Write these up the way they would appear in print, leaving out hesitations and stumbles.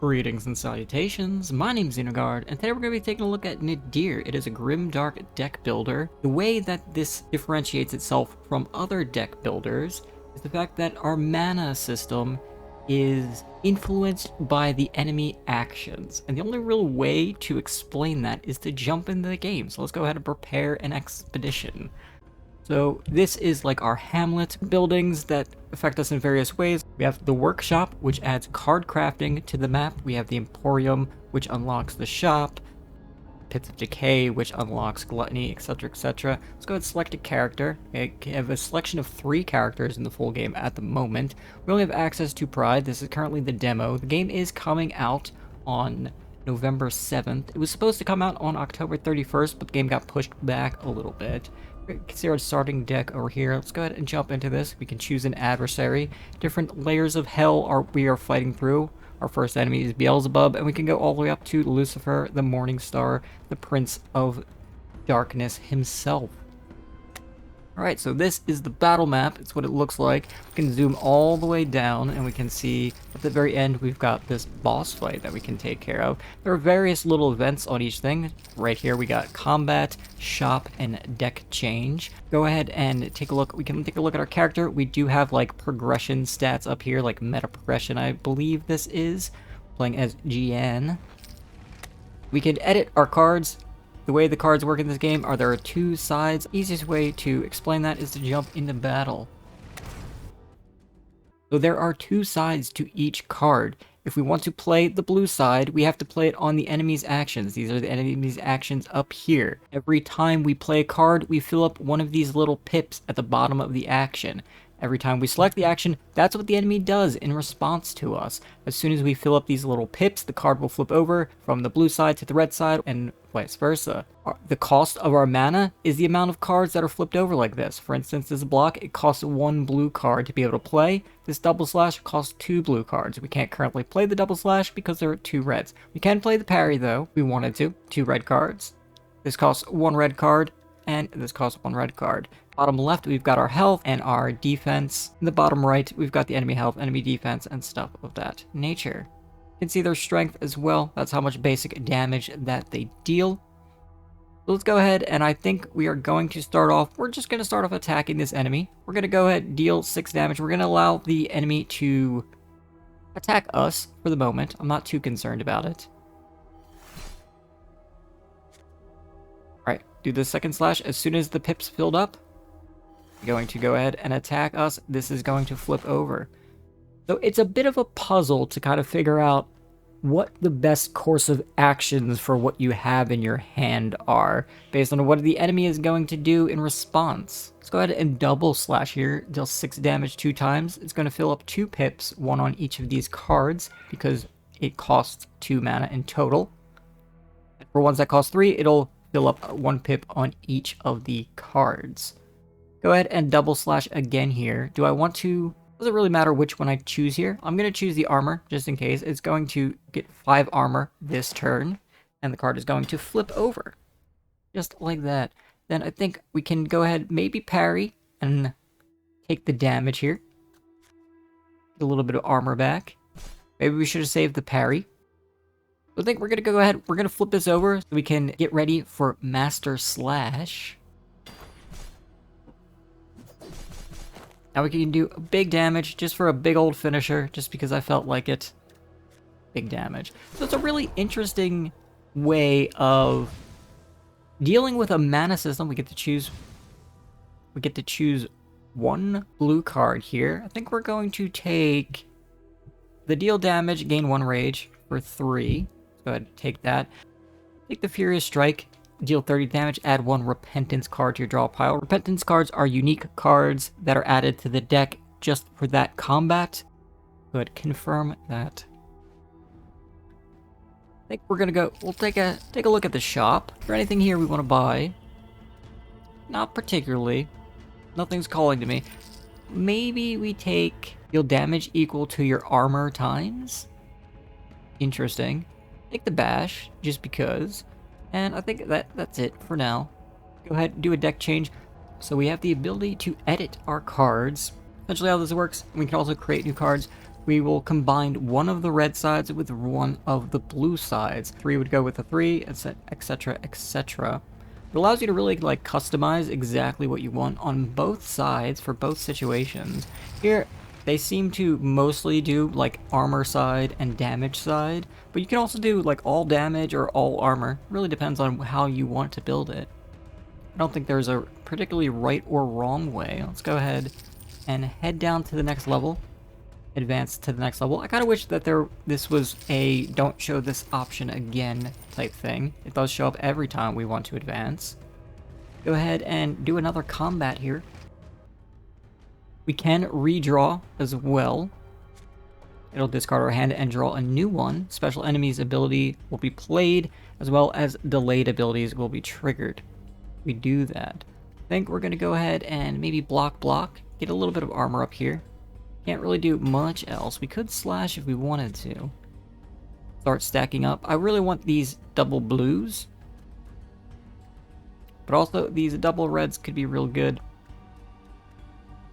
Greetings and salutations, my name's Xenogard, and today we're going to be taking a look at Nadir. It is a Grimdark deck builder. The way that this differentiates itself from other deck builders is the fact that our mana system is influenced by the enemy actions, and the only real way to explain that is to jump into the game. So let's go ahead and prepare an expedition. So this is like our hamlet buildings that affect us in various ways. We have the workshop, which adds card crafting to the map. We have the emporium, which unlocks the shop. Pits of decay, which unlocks gluttony, etc, etc. Let's go ahead and select a character. We have a selection of 3 characters in the full game at the moment. We only have access to Pride. This is currently the demo. The game is coming out on November 7th. It was supposed to come out on October 31st, but the game got pushed back a little bit. You can see our starting deck over here. Let's go ahead and jump into this. We can choose an adversary. Different layers of hell we are fighting through. Our first enemy is Beelzebub, and we can go all the way up to Lucifer, the Morning Star, the Prince of Darkness himself. Alright, so this is the battle map. It's what it looks like. We can zoom all the way down, and we can see at the very end we've got this boss fight that we can take care of. There are various little events on each thing. Right here we got combat, shop, and deck change. Go ahead and take a look. We can take a look at our character. We do have like progression stats up here, like meta progression, I believe this is. Playing as GN. We can edit our cards. The way the cards work in this game are there are 2 sides. Easiest way to explain that is to jump into battle. So there are 2 sides to each card. If we want to play the blue side, we have to play it on the enemy's actions. These are the enemy's actions up here. Every time we play a card, we fill up one of these little pips at the bottom of the action. Every time we select the action, that's what the enemy does in response to us. As soon as we fill up these little pips, the card will flip over from the blue side to the red side, and vice versa. The cost of our mana is the amount of cards that are flipped over like this. For instance, this block, it costs 1 blue card to be able to play. This double slash costs 2 blue cards. We can't currently play the double slash because there are 2 reds. We can play the parry though, if we wanted to. 2 red cards. This costs 1 red card, and this costs 1 red card. Bottom left, we've got our health and our defense. In the bottom right, we've got the enemy health, enemy defense, and stuff of that nature. You can see their strength as well. That's how much basic damage that they deal. So let's go ahead, and I think we are going to start off. We're just going to start off attacking this enemy. We're going to go ahead and deal 6 damage. We're going to allow the enemy to attack us for the moment. I'm not too concerned about it. Alright, do the second slash. As soon as the pips filled up, going to go ahead and attack us. This is going to flip over. So it's a bit of a puzzle to kind of figure out what the best course of actions for what you have in your hand are, based on what the enemy is going to do in response. Let's go ahead and double slash here, deal 6 damage 2 times. It's going to fill up 2 pips, 1 on each of these cards, because it costs 2 mana in total. And for ones that cost 3, it'll fill up 1 pip on each of the cards. Go ahead and double slash again here. Do I want to... Doesn't really matter which one I choose here. I'm going to choose the armor, just in case. It's going to get 5 armor this turn, and the card is going to flip over. Just like that. Then I think we can go ahead, maybe parry, and take the damage here. Get a little bit of armor back. Maybe we should have saved the parry. I think we're going to go ahead, we're going to flip this over, so we can get ready for Master Slash. Now we can do big damage just for a big old finisher, just because I felt like it. Big damage. So it's a really interesting way of dealing with a mana system. We get to choose 1 blue card here. I think we're going to take the deal damage, gain 1 rage for 3. Let's go ahead and take that. Take the Furious Strike. Deal 30 damage, add 1 Repentance card to your draw pile. Repentance cards are unique cards that are added to the deck just for that combat. Go ahead, confirm that. I think we're gonna go, we'll take a look at the shop. Is there anything here we want to buy? Not particularly. Nothing's calling to me. Maybe we take deal damage equal to your armor times? Interesting. Take the bash, just because. And I think that's it for now. Go ahead and do a deck change. So we have the ability to edit our cards. Essentially how this works, we can also create new cards. we will combine one of the red sides with one of the blue sides. 3 would go with the 3, etc, etc. It allows you to really like customize exactly what you want on both sides for both situations. Here, they seem to mostly do like armor side and damage side, but you can also do like all damage or all armor. It really depends on how you want to build it. I don't think there's a particularly right or wrong way. Let's go ahead and head down to the next level. Advance to the next level. I kind of wish that this was a don't show this option again type thing. It does show up every time we want to advance. Go ahead and do another combat here. We can redraw as well. It'll discard our hand and draw a new one. Special enemies ability will be played, as well as delayed abilities will be triggered. We do that. I think we're going to go ahead and maybe block, get a little bit of armor up here. Can't really do much else. We could slash if we wanted to. Start stacking up. I really want these double blues. But also, these double reds could be real good.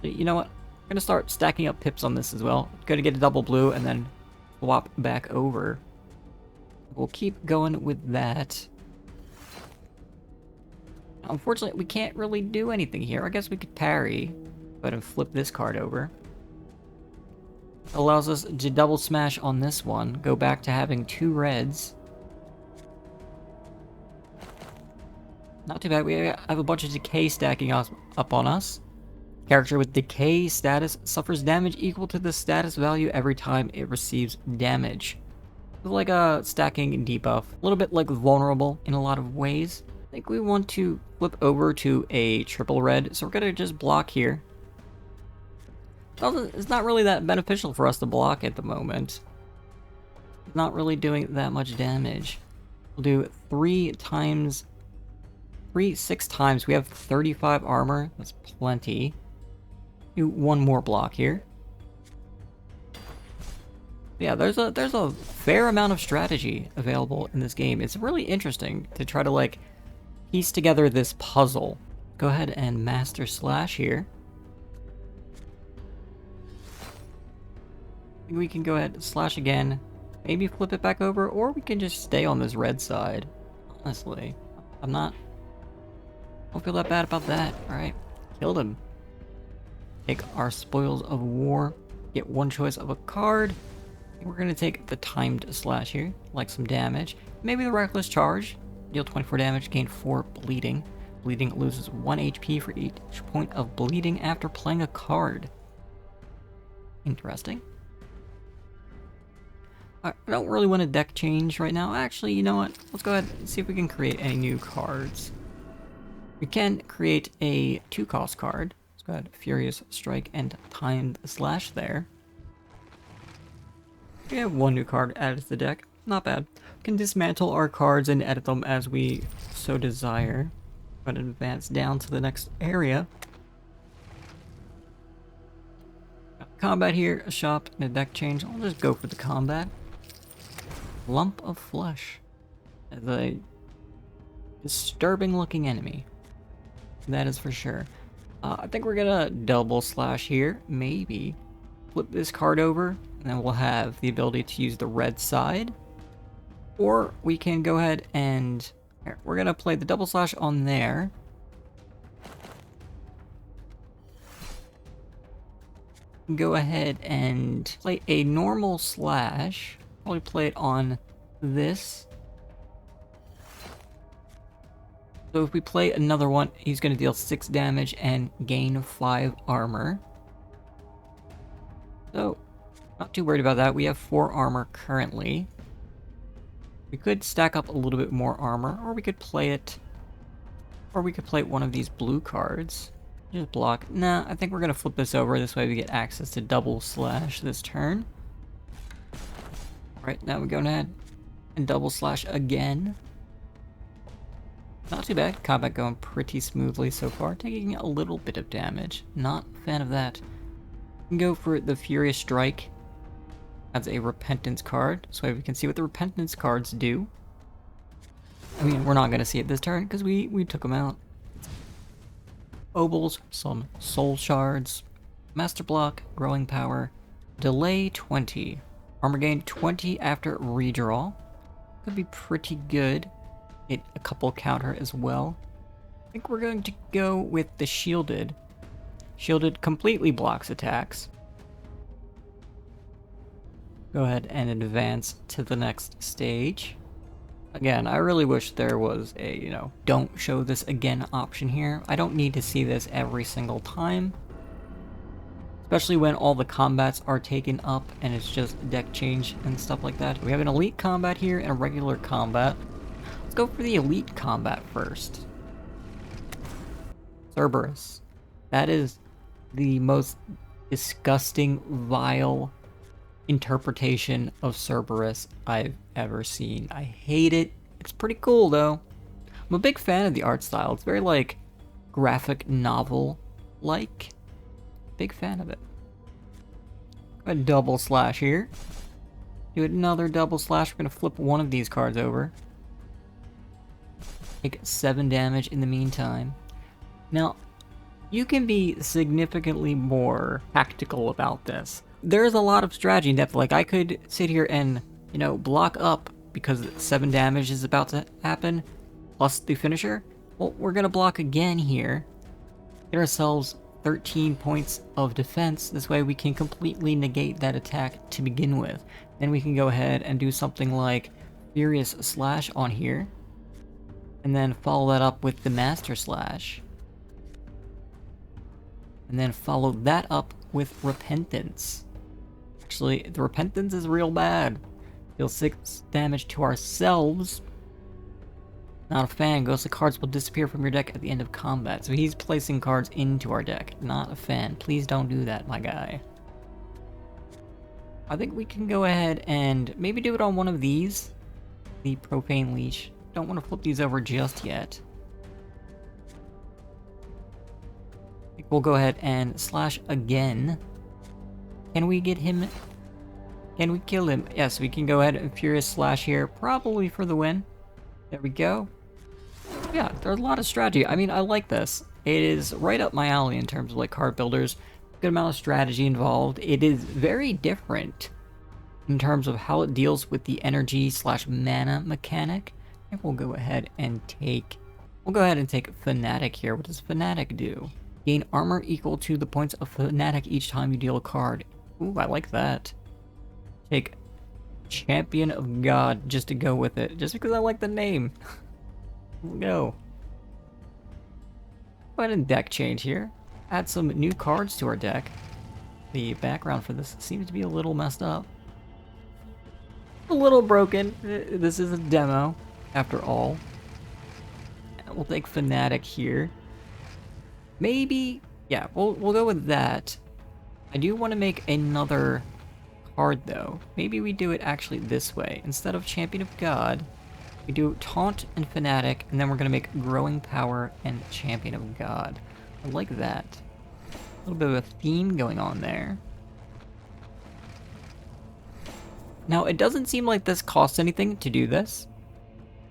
You know what? I'm going to start stacking up pips on this as well. Going to get a double blue and then swap back over. We'll keep going with that. Unfortunately, we can't really do anything here. I guess we could parry. Go ahead and flip this card over. Allows us to double smash on this one. Go back to having 2 reds. Not too bad. We have a bunch of decay stacking up on us. Character with decay status suffers damage equal to the status value every time it receives damage. It's like a stacking debuff. A little bit like vulnerable in a lot of ways. I think we want to flip over to a triple red, so we're going to just block here. It's not really that beneficial for us to block at the moment. It's not really doing that much damage. We'll do 6 times. We have 35 armor. That's plenty. Do one more block here. Yeah, there's a fair amount of strategy available in this game. It's really interesting to try to like piece together this puzzle. Go ahead and master slash here. We can go ahead and slash again, maybe flip it back over, or we can just stay on this red side. Honestly, I don't feel that bad about that. Alright, killed him. Take our spoils of war, get one choice of a card. And we're gonna take the timed slash here, like some damage. Maybe the reckless charge, deal 24 damage, gain 4 bleeding. Bleeding loses 1 HP for each point of bleeding after playing a card. Interesting. I don't really want a deck change right now. Actually, you know what? Let's go ahead and see if we can create any new cards. We can create a 2-cost card. Let's go ahead, Furious Strike and Timed Slash there. We have 1 new card added to the deck. Not bad. We can dismantle our cards and edit them as we so desire. Go ahead and advance down to the next area. Combat here, a shop, and a deck change. I'll just go for the combat. Lump of Flesh. As a disturbing looking enemy. That is for sure. I think we're gonna double slash here. Maybe. Flip this card over, and then we'll have the ability to use the red side. Or we can go ahead and... Here, we're gonna play the double slash on there. Go ahead and play a normal slash. Probably play it on this. So if we play another one, he's going to deal 6 damage and gain 5 armor. So, not too worried about that. We have 4 armor currently. We could stack up a little bit more armor, or we could play it... Or we could play one of these blue cards. Just block. Nah, I think we're going to flip this over. This way we get access to double slash this turn. Alright, now we're going ahead and double slash again. Not too bad. Combat going pretty smoothly so far. Taking a little bit of damage. Not a fan of that. We can go for the Furious Strike. Adds a Repentance card. So we can see what the Repentance cards do. I mean, we're not going to see it this turn because we took them out. Obols, some Soul Shards, Master Block, Growing Power, delay 20. Armor gain 20 after redraw. Could be pretty good. Get a couple counter as well. I think we're going to go with the shielded. Shielded completely blocks attacks. Go ahead and advance to the next stage. Again, I really wish there was a, don't show this again option here. I don't need to see this every single time. Especially when all the combats are taken up and it's just deck change and stuff like that. We have an elite combat here and a regular combat. Let's go for the elite combat first. Cerberus. That is the most disgusting, vile interpretation of Cerberus I've ever seen. I hate it. It's pretty cool though. I'm a big fan of the art style. It's very like graphic novel like. Big fan of it. A double slash here. Do another double slash. We're gonna flip one of these cards over. Take 7 damage in the meantime. Now, you can be significantly more tactical about this. There's a lot of strategy in depth. Like, I could sit here and, block up because 7 damage is about to happen, plus the finisher. Well, we're gonna block again here. Get ourselves 13 points of defense. This way we can completely negate that attack to begin with. Then we can go ahead and do something like Furious Slash on here. And then follow that up with the Master Slash. And then follow that up with Repentance. Actually, the Repentance is real bad. Deal 6 damage to ourselves. Not a fan. Ghostly cards will disappear from your deck at the end of combat. So he's placing cards into our deck. Not a fan. Please don't do that, my guy. I think we can go ahead and maybe do it on one of these. The Profane Leash. Don't want to flip these over just yet. I think we'll go ahead and slash again. Can we get him? Can we kill him? Yes, we can go ahead and Furious Slash here. Probably for the win. There we go. Yeah, there's a lot of strategy. I mean, I like this. It is right up my alley in terms of like card builders. Good amount of strategy involved. It is very different in terms of how it deals with the energy / mana mechanic. And we'll go ahead and take Fanatic here. What does Fanatic do? Gain armor equal to the points of Fanatic each time you deal a card. Ooh, I like that. Take Champion of God just to go with it. Just because I like the name. We'll go. Go ahead and deck change here. Add some new cards to our deck. The background for this seems to be a little messed up. A little broken. This is a demo, after all. We'll take Fanatic here. Maybe, yeah, we'll go with that. I do want to make another card though. Maybe we do it actually this way. Instead of Champion of God, we do Taunt and Fanatic, and then we're going to make Growing Power and Champion of God. I like that. A little bit of a theme going on there. Now, it doesn't seem like this costs anything to do this.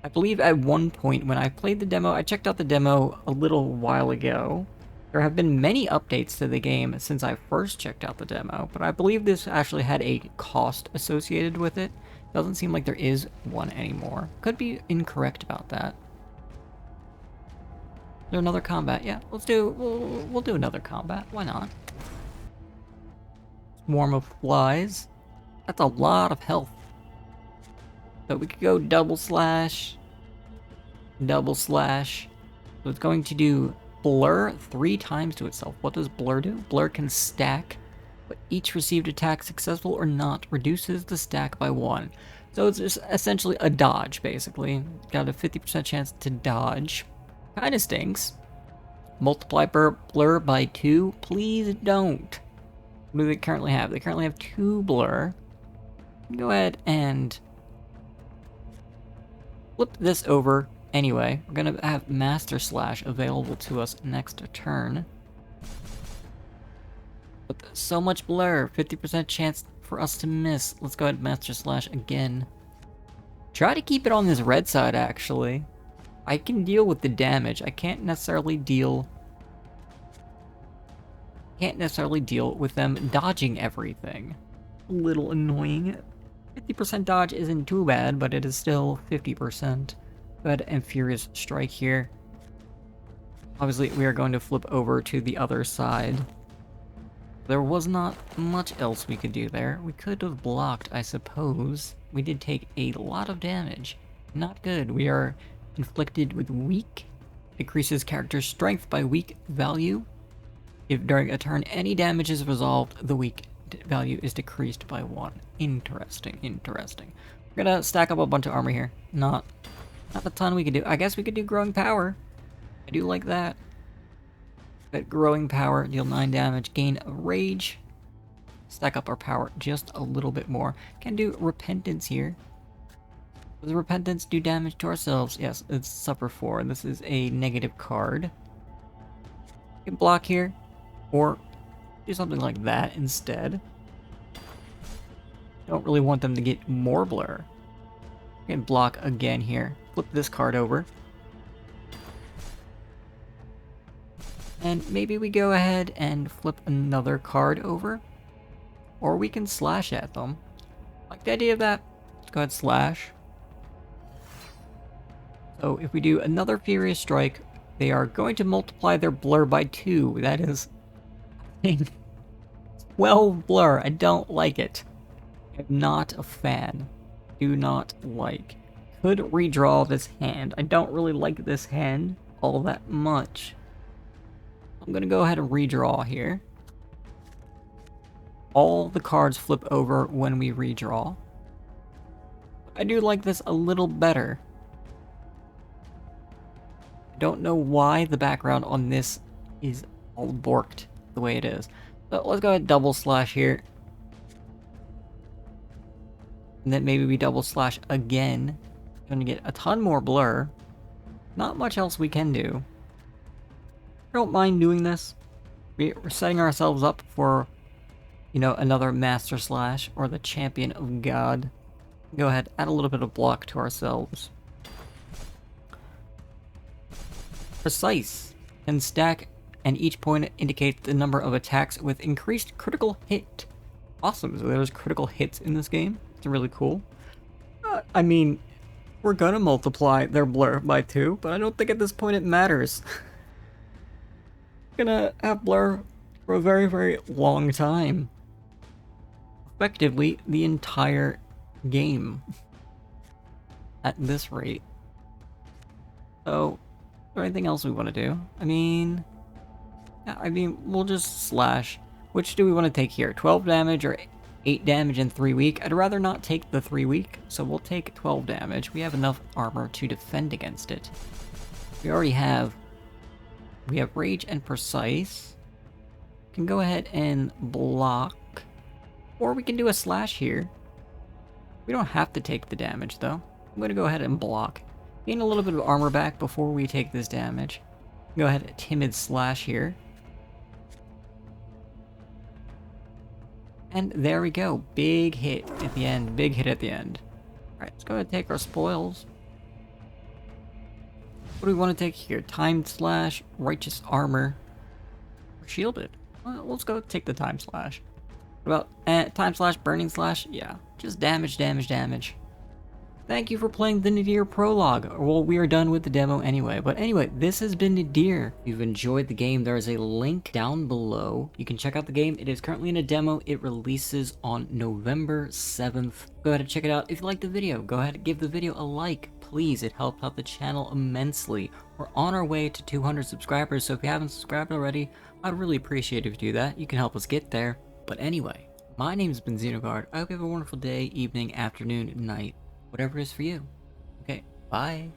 I believe at one point when I played the demo, I checked out the demo a little while ago. There have been many updates to the game since I first checked out the demo, but I believe this actually had a cost associated with it. Doesn't seem like there is one anymore. Could be incorrect about that. Is there another combat? Yeah, we'll do another combat. Why not? Swarm of Flies. That's a lot of health. So we could go double slash. Double slash. So it's going to do Blur 3 times to itself. What does Blur do? Blur can stack, but each received attack, successful or not, reduces the stack by 1. So it's just essentially a dodge, basically. Got a 50% chance to dodge. Kinda stinks. Multiply Blur by 2. Please don't. What do they currently have? They currently have 2 Blur. Go ahead and flip this over. Anyway, we're gonna have Master Slash available to us next turn. But so much Blur, 50% chance for us to miss. Let's go ahead and Master Slash again. Try to keep it on this red side, actually. I can deal with the damage. I can't necessarily deal with them dodging everything. a little annoying. 50% dodge isn't too bad, but it is still 50%. Go ahead and Furious Strike here. Obviously, we are going to flip over to the other side. There was not much else we could do there. We could have blocked, I suppose. We did take a lot of damage. Not good. We are inflicted with weak. Decreases character strength by weak value. If during a turn any damage is resolved, the weak value is decreased by 1. Interesting, interesting. We're gonna stack up a bunch of armor here. Not a ton we could do. I guess we could do Growing Power. I do like that. But Growing Power, deal 9 damage, gain a Rage. Stack up our power just a little bit more. Can do Repentance here. Does Repentance do damage to ourselves? Yes, it's Suffer 4. This is a negative card. You can block here, or do something like that instead. Don't really want them to get more blur. You can block again here. Flip this card over. And maybe we go ahead and flip another card over. Or we can slash at them. Like the idea of that. Let's go ahead and slash. So if we do another Furious Strike, they are going to multiply their blur by 2. That is 12 blur. I don't like it. I'm not a fan. Do not like. Could redraw this hand. I don't really like this hand all that much. I'm gonna go ahead and redraw here. All the cards flip over when we redraw. I do like this a little better. I don't know why the background on this is all borked the way it is. So let's go ahead and double slash here. And then maybe we double slash again. Gonna get a ton more blur. Not much else we can do. I don't mind doing this. We're setting ourselves up for, you know, another Master Slash or the Champion of God. Go ahead, add a little bit of block to ourselves. Precise can stack, and each point indicates the number of attacks with increased critical hit. Awesome, so there's critical hits in this game. It's really cool. I mean, we're gonna multiply their blur by 2, but I don't think at this point it matters. Gonna have blur for a very, very long time. Effectively, the entire game. At this rate. So, is there anything else we want to do? I mean, we'll just slash. Which do we want to take here? 12 damage or 8 damage in 3 week? I'd rather not take the 3 week, so we'll take 12 damage. We have enough armor to defend against it. We already have... We have Rage and Precise. We can go ahead and block. Or we can do a slash here. We don't have to take the damage, though. I'm going to go ahead and block. Gain a little bit of armor back before we take this damage. Go ahead and Timid Slash here. And there we go. Big hit at the end. Big hit at the end. Alright, let's go ahead and take our spoils. What do we want to take here? Time Slash, Righteous Armor, or Shielded? Well, let's go take the Time Slash. What about Time Slash, Burning Slash? Yeah, just damage, damage, damage. Thank you for playing the Nadir prologue. Well, we are done with the demo anyway. But anyway, this has been Nadir. If you've enjoyed the game, there is a link down below. You can check out the game. It is currently in a demo. It releases on November 7th. Go ahead and check it out. If you liked the video, go ahead and give the video a like. Please, it helps out the channel immensely. We're on our way to 200 subscribers, so if you haven't subscribed already, I'd really appreciate it if you do that. You can help us get there. But anyway, my name's been Xenogard. I hope you have a wonderful day, evening, afternoon, night. Whatever it is for you. Okay, bye.